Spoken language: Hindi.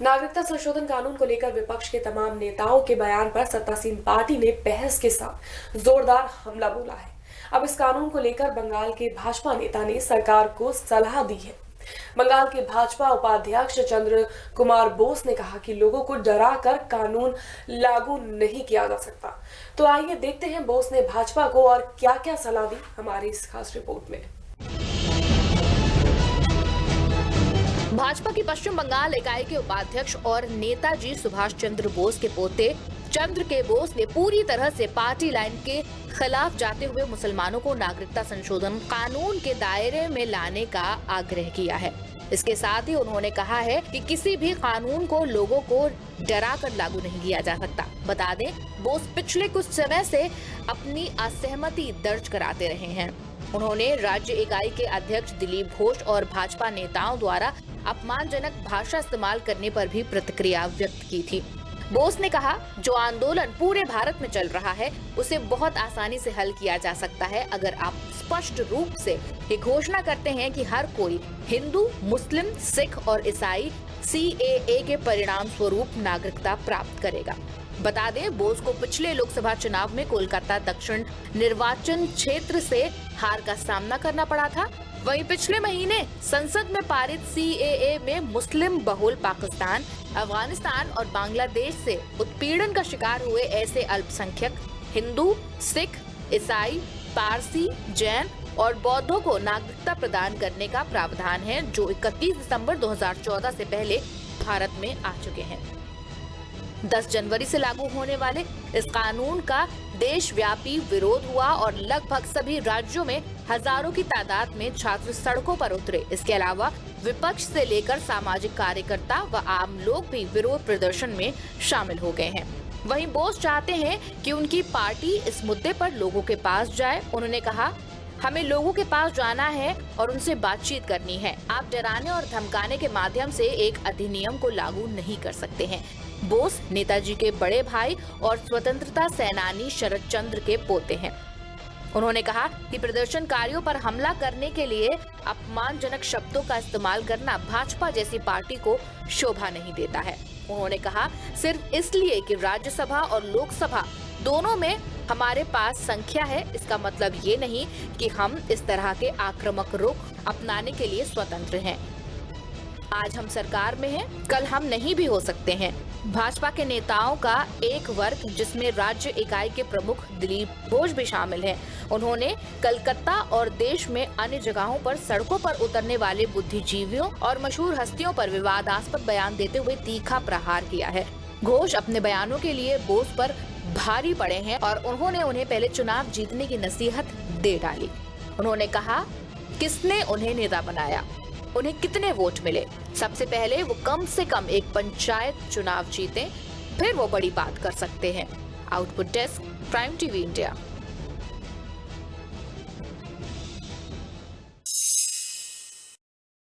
नागरिकता संशोधन कानून को लेकर विपक्ष के तमाम नेताओं के बयान पर सत्तासीन पार्टी ने बहस के साथ जोरदार हमला बोला है। अब इस कानून को लेकर बंगाल के भाजपा नेता ने सरकार को सलाह दी है। बंगाल के भाजपा उपाध्यक्ष चंद्र कुमार बोस ने कहा कि लोगों को डरा कर कानून लागू नहीं किया जा सकता। तो आइए देखते हैं बोस ने भाजपा को और क्या-क्या सलाह दी हमारी इस खास रिपोर्ट में। भाजपा की पश्चिम बंगाल इकाई के उपाध्यक्ष और नेताजी सुभाष चंद्र बोस के पोते चंद्र के बोस ने पूरी तरह से पार्टी लाइन के खिलाफ जाते हुए मुसलमानों को नागरिकता संशोधन कानून के दायरे में लाने का आग्रह किया है। इसके साथ ही उन्होंने कहा है कि किसी भी कानून को लोगों को डरा कर लागू नहीं किया जा सकता। बता दें, बोस पिछले कुछ समय से अपनी असहमति दर्ज कराते रहे हैं। उन्होंने राज्य इकाई के अध्यक्ष दिलीप घोष और भाजपा नेताओं द्वारा अपमानजनक भाषा इस्तेमाल करने पर भी प्रतिक्रिया व्यक्त की थी। बोस ने कहा, जो आंदोलन पूरे भारत में चल रहा है उसे बहुत आसानी से हल किया जा सकता है अगर आप स्पष्ट रूप से ये घोषणा करते हैं कि हर कोई हिंदू, मुस्लिम, सिख और ईसाई CAA के परिणाम स्वरूप नागरिकता प्राप्त करेगा। बता दें, बोस को पिछले लोकसभा चुनाव में कोलकाता दक्षिण निर्वाचन क्षेत्र से हार का सामना करना पड़ा था। वहीं पिछले महीने संसद में पारित CAA में मुस्लिम बहुल पाकिस्तान, अफगानिस्तान और बांग्लादेश से उत्पीड़न का शिकार हुए ऐसे अल्पसंख्यक हिंदू, सिख, ईसाई, पारसी, जैन और बौद्धों को नागरिकता प्रदान करने का प्रावधान है, जो 31 दिसंबर 2014 से पहले भारत में आ चुके हैं। 10 जनवरी से लागू होने वाले इस कानून का देशव्यापी विरोध हुआ और लगभग सभी राज्यों में हजारों की तादाद में छात्र सड़कों पर उतरे। इसके अलावा विपक्ष से लेकर सामाजिक कार्यकर्ता व आम लोग भी विरोध प्रदर्शन में शामिल हो गए हैं। वहीं बोस चाहते हैं कि उनकी पार्टी इस मुद्दे पर लोगों के पास जाए। उन्होंने कहा, हमें लोगों के पास जाना है और उनसे बातचीत करनी है। आप डराने और धमकाने के माध्यम से एक अधिनियम को लागू नहीं कर सकते हैं। बोस नेताजी के बड़े भाई और स्वतंत्रता सेनानी शरद चंद्र के पोते हैं। उन्होंने कहा कि प्रदर्शनकारियों पर हमला करने के लिए अपमानजनक शब्दों का इस्तेमाल करना भाजपा जैसी पार्टी को शोभा नहीं देता है। उन्होंने कहा, सिर्फ इसलिए कि राज्यसभा और लोकसभा दोनों में हमारे पास संख्या है, इसका मतलब ये नहीं कि हम इस तरह के आक्रामक रुख अपनाने के लिए स्वतंत्र हैं। आज हम सरकार में हैं, कल हम नहीं भी हो सकते हैं। भाजपा के नेताओं का एक वर्ग, जिसमें राज्य इकाई के प्रमुख दिलीप घोष भी शामिल हैं, उन्होंने कलकत्ता और देश में अन्य जगहों पर सड़कों पर उतरने वाले बुद्धिजीवियों और मशहूर हस्तियों पर विवादास्पद बयान देते हुए तीखा प्रहार किया है। घोष अपने बयानों के लिए बोस पर भारी पड़े हैं और उन्होंने उन्हें पहले चुनाव जीतने की नसीहत दे डाली। उन्होंने कहा, किसने उन्हें नेता बनाया, उन्हें कितने वोट मिले। सबसे पहले वो कम से कम एक पंचायत चुनाव जीतें, फिर वो बड़ी बात कर सकते हैं। Output desk, prime TV India.